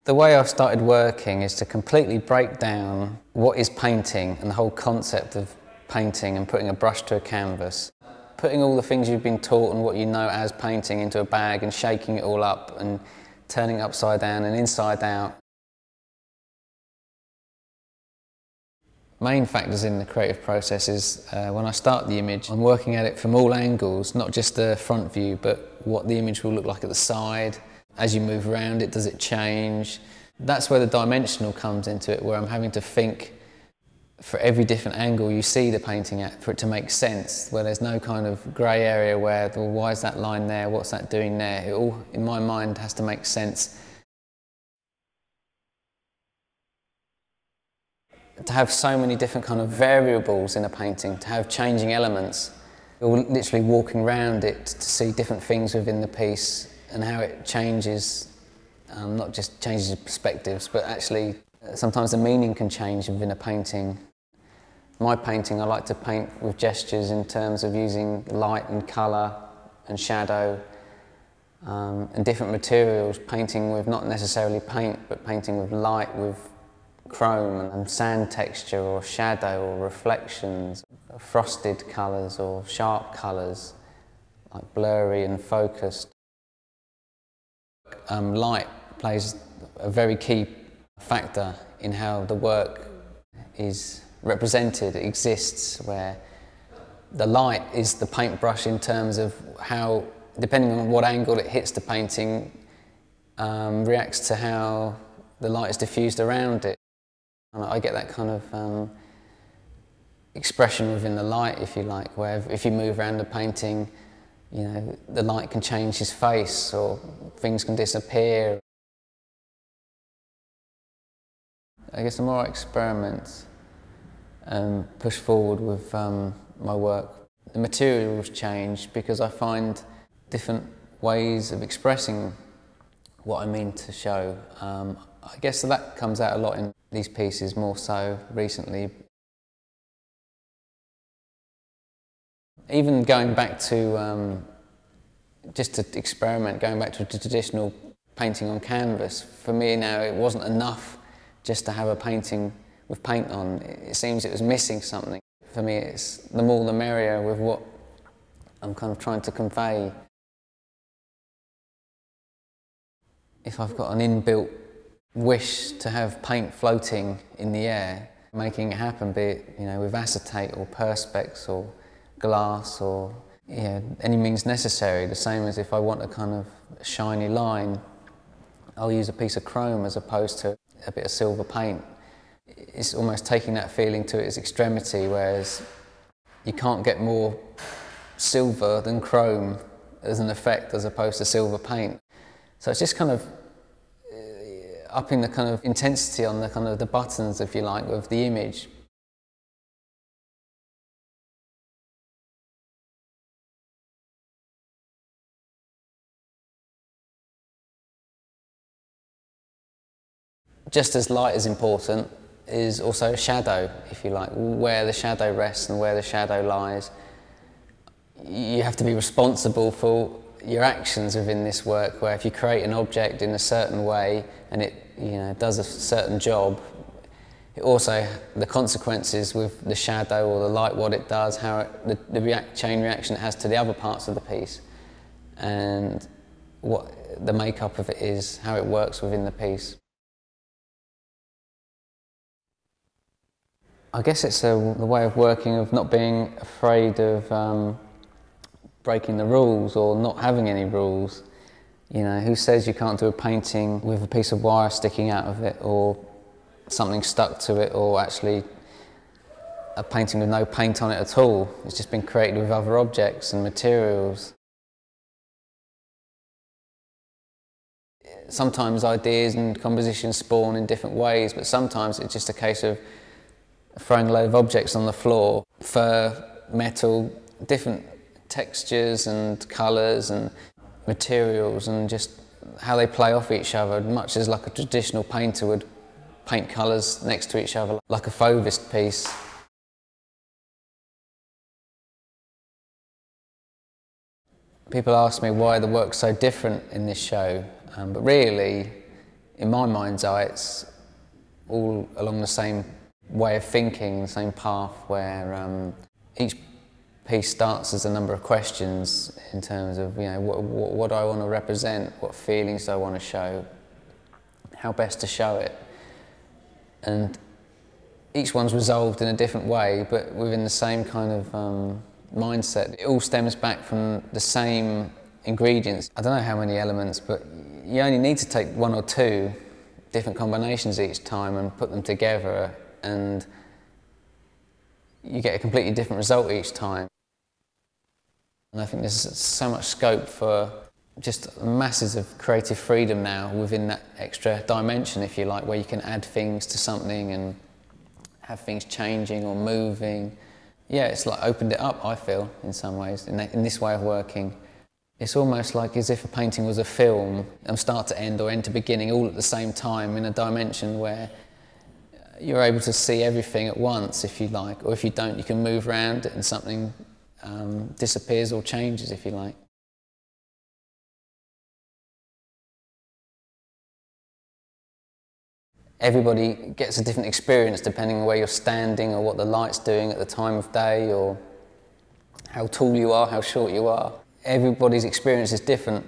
The way I've started working is to completely break down what is painting and the whole concept of painting and putting a brush to a canvas. Putting all the things you've been taught and what you know as painting into a bag and shaking it all up and turning it upside down and inside out. Main factors in the creative process is when I start the image, I'm working at it from all angles, not just the front view, but what the image will look like at the side. As you move around it, does it change? That's where the dimensional comes into it, where I'm having to think for every different angle you see the painting at for it to make sense, where there's no kind of grey area where, well, why is that line there, what's that doing there? It all, in my mind, has to make sense. To have so many different kind of variables in a painting, to have changing elements, you're literally walking around it to see different things within the piece and how it changes, not just changes your perspectives, but actually sometimes the meaning can change within a painting. My painting, I like to paint with gestures in terms of using light and colour and shadow and different materials, painting with not necessarily paint, but painting with light, with chrome and sand texture or shadow or reflections, frosted colours or sharp colours, like blurry and focused. Light plays a very key factor in how the work is represented, exists, where the light is the paintbrush in terms of how, depending on what angle it hits the painting, reacts to how the light is diffused around it. And I get that kind of expression within the light, if you like, where if you move around the painting, you know, the light can change his face or things can disappear. I guess the more I experiment and push forward with my work, the materials change because I find different ways of expressing what I mean to show. I guess that comes out a lot in these pieces, more so recently. Even going back to, just to experiment, going back to a traditional painting on canvas, for me now it wasn't enough just to have a painting with paint on. It seems it was missing something. For me it's the more the merrier with what I'm kind of trying to convey. If I've got an inbuilt wish to have paint floating in the air, making it happen, be it, you know, with acetate or perspex or glass or any means necessary. The same as if I want a kind of shiny line, I'll use a piece of chrome as opposed to a bit of silver paint. It's almost taking that feeling to its extremity, whereas you can't get more silver than chrome as an effect as opposed to silver paint. So it's just kind of upping the kind of intensity on the kind of the buttons, if you like, of the image. Just as light is important is also shadow, if you like, where the shadow rests and where the shadow lies. You have to be responsible for your actions within this work, where if you create an object in a certain way and it, you know, does a certain job, it also, the consequences with the shadow or the light, what it does, how it, the chain reaction it has to the other parts of the piece, and what the makeup of it is, how it works within the piece. I guess it's the way of working, of not being afraid of breaking the rules or not having any rules. You know, who says you can't do a painting with a piece of wire sticking out of it or something stuck to it, or actually a painting with no paint on it at all? It's just been created with other objects and materials. Sometimes ideas and compositions spawn in different ways, but sometimes it's just a case of throwing a load of objects on the floor, fur, metal, different textures and colours and materials, and just how they play off each other, much as like a traditional painter would paint colours next to each other, like a Fauvist piece. People ask me why the work's so different in this show, but really in my mind's eye, it's all along the same way of thinking, the same path, where each piece starts as a number of questions in terms of, you know, what do I want to represent, what feelings do I want to show, how best to show it. And each one's resolved in a different way, but within the same kind of mindset. It all stems back from the same ingredients. I don't know how many elements, but you only need to take one or two different combinations each time and put them together, and you get a completely different result each time. And I think there's so much scope for just masses of creative freedom now within that extra dimension, if you like, where you can add things to something and have things changing or moving. Yeah, it's like opened it up, I feel, in some ways, in this way of working. It's almost like as if a painting was a film, from start to end or end to beginning, all at the same time, in a dimension where you're able to see everything at once, if you like, or if you don't, you can move around and something disappears or changes, if you like. Everybody gets a different experience depending on where you're standing or what the light's doing at the time of day or how tall you are, how short you are. Everybody's experience is different,